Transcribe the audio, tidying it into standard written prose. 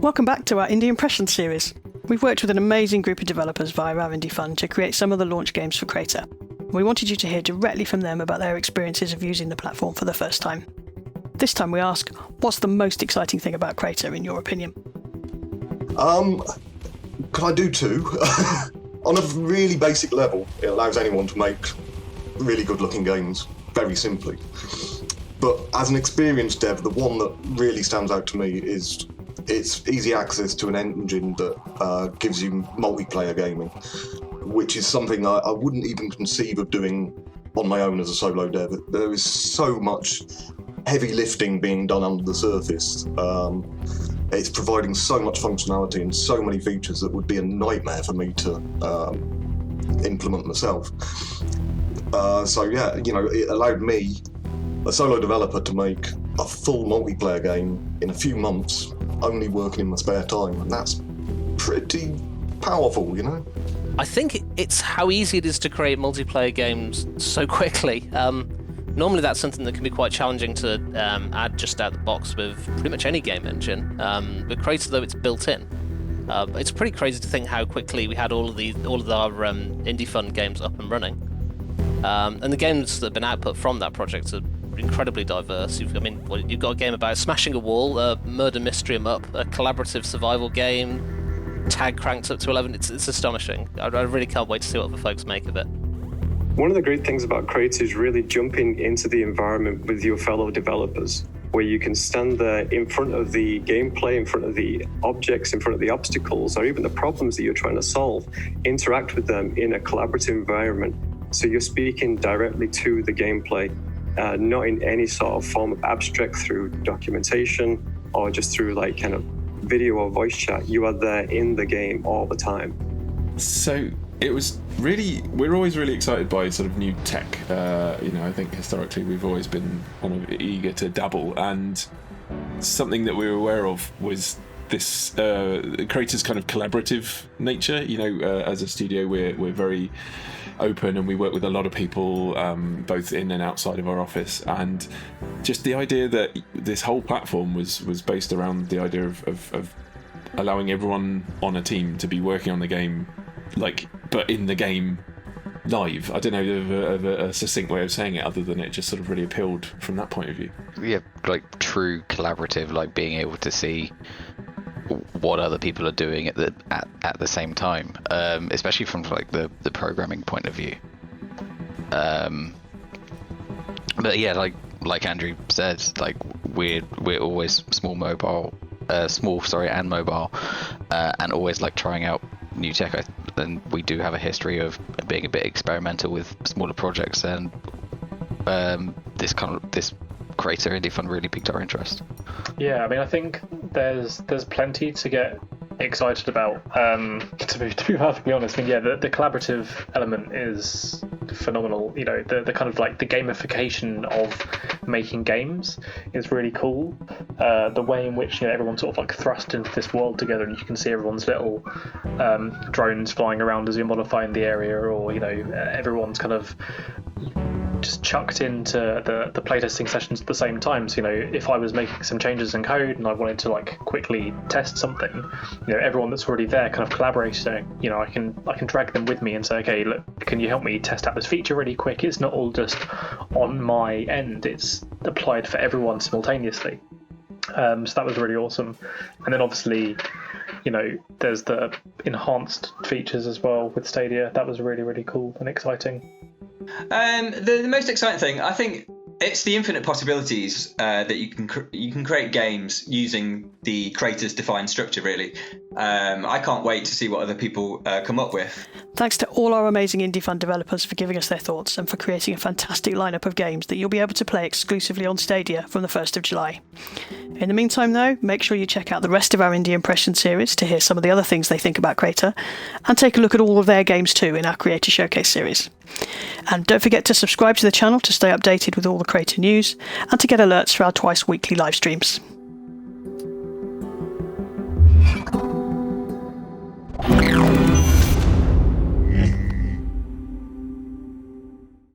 Welcome back to our Indie Impression series. We've worked with an amazing group of developers via our Indie Fund to create some of the launch games for Crayta. We wanted you to hear directly from them about their experiences of using the platform for the first time. This time we ask, what's the most exciting thing about Crayta in your opinion? Can I do two? On a really basic level, it allows anyone to make really good-looking games very simply. But as an experienced dev, the one that really stands out to me is its easy access to an engine that gives you multiplayer gaming, which is something I wouldn't even conceive of doing on my own as a solo dev. There is so much heavy lifting being done under the surface. It's providing so much functionality and so many features that would be a nightmare for me to implement myself. It allowed me, a solo developer, to make a full multiplayer game in a few months, only working in my spare time, and that's pretty powerful, you know? I think it's how easy it is to create multiplayer games so quickly. Normally that's something that can be quite challenging to add just out the box with pretty much any game engine. With Crayta, though, it's built in. It's pretty crazy to think how quickly we had all of our Indie Fund games up and running. And the games that have been output from that project are incredibly diverse. You've got a game about smashing a wall, a murder mystery 'em up, a collaborative survival game, tag cranked up to 11. It's astonishing. I really can't wait to see what the folks make of it. One of the great things about Crayta is really jumping into the environment with your fellow developers, where you can stand there in front of the gameplay, in front of the objects, in front of the obstacles, or even the problems that you're trying to solve, interact with them in a collaborative environment. So you're speaking directly to the gameplay, not in any sort of form of abstract through documentation or just through like kind of video or voice chat. You are there in the game all the time. So it was really, we're always really excited by sort of new tech. I think historically we've always been kind of eager to dabble, and something that we were aware of was this Crayta's kind of collaborative nature. As a studio, we're very open and we work with a lot of people, both in and outside of our office, and just the idea that this whole platform was based around the idea of allowing everyone on a team to be working on the game, but in the game live. I don't know of a succinct way of saying it other than it just sort of really appealed from that point of view. Yeah, like true collaborative, like being able to see what other people are doing at the same time, especially from like the programming point of view. But yeah, like Andrew said, like we're always and mobile, and always like trying out new tech. And we do have a history of being a bit experimental with smaller projects, and this Crayta Indie Fund really piqued our interest. Yeah, I think there's plenty to get excited about. To be perfectly honest, the collaborative element is phenomenal. The kind of like the gamification of making games is really cool. The way in which everyone's sort of like thrust into this world together, and you can see everyone's little drones flying around as you're modifying the area, or everyone's kind of just chucked into the playtesting sessions at the same time. So if I was making some changes in code and I wanted to like quickly test something, everyone that's already there kind of collaborating, I can drag them with me and say, okay, look, can you help me test out this feature really quick? It's not all just on my end, it's applied for everyone simultaneously. So that was really awesome. And then obviously there's the enhanced features as well with Stadia. That was really, really cool and exciting. The most exciting thing, I think, it's the infinite possibilities that you can create games using the Crayta's defined structure, really. I can't wait to see what other people come up with. Thanks to all our amazing Indie Fund developers for giving us their thoughts and for creating a fantastic lineup of games that you'll be able to play exclusively on Stadia from the 1st of July. In the meantime, though, make sure you check out the rest of our Indie Impression series to hear some of the other things they think about Crayta, and take a look at all of their games too in our Creator Showcase series. And don't forget to subscribe to the channel to stay updated with all the Crayta news and to get alerts for our twice weekly live streams.